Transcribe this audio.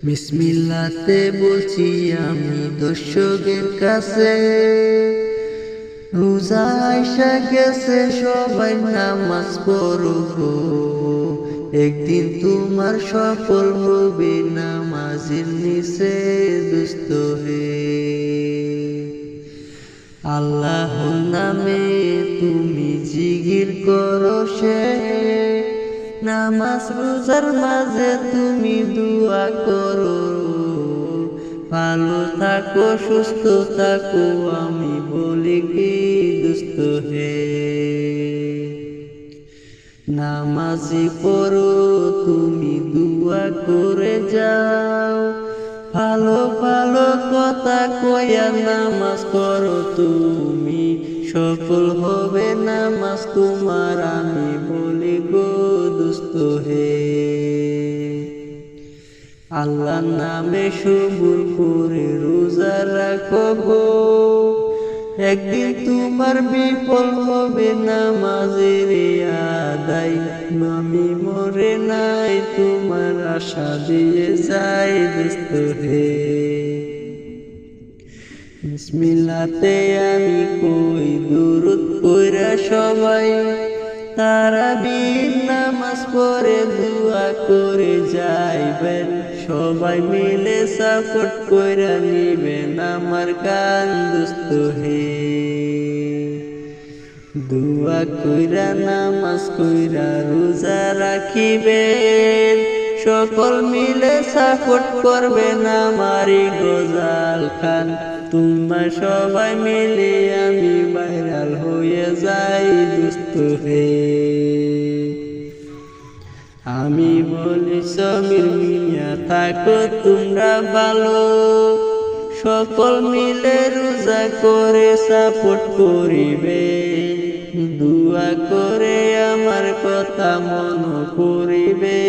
বিসমিল্লাতে বলছি আমি দর্শকের কাছে, রোজা আইসা গেছে সবাই নামাজ পড়ো গো। একদিন তোমার সফল হবে নামাজের নিচে দুস্থ হে। আল্লাহর নামে তুমি জিকির করো সে, নামাজ রোজার মাঝে তুমি দোয়া করো। ভালো থাকো সুস্থ থাকো আমি বলি কি দুস্থ হে। নামাজি পড়ো তুমি দোয়া করে যাও, ভালো ভালো কথা কইয়া নামাজ করো তুমি, সফল হবে নামাজ তোমার আমি বলি গো দুস্থ হে। আল্লাহর নামে সবুর করে রোজা রাখো গো, একদিন তোমার বিফল হবে নামাজের আদায়। আমি মরে নাই তোমার আশা দিয়ে যাই দুস্থ হে। বিসমিল্লাতে আমি কই দুরূদ কইরা সবাই, তারাবির নামাজ পড়ে দোয়া করে যাইবেন। সবাই মিলে সাপোর্ট কইরা নিবেন আমার গান দুস্থ হে। দোয়া কইরা নামাজ কইরা রোজা রাখিবেন, সকল মিলে সাপোর্ট করবেন আমারই গজাল খান। তোমরা সবাই মিলে আমি ভাইরাল হয়ে যাই দুস্থ হে। আমি বলি সমীর মিয়া থাকো তোমরা ভালো, সকল মিলে রোজা করে সাপোর্ট করিবে। দোয়া করে আমার কথা মন করিবে।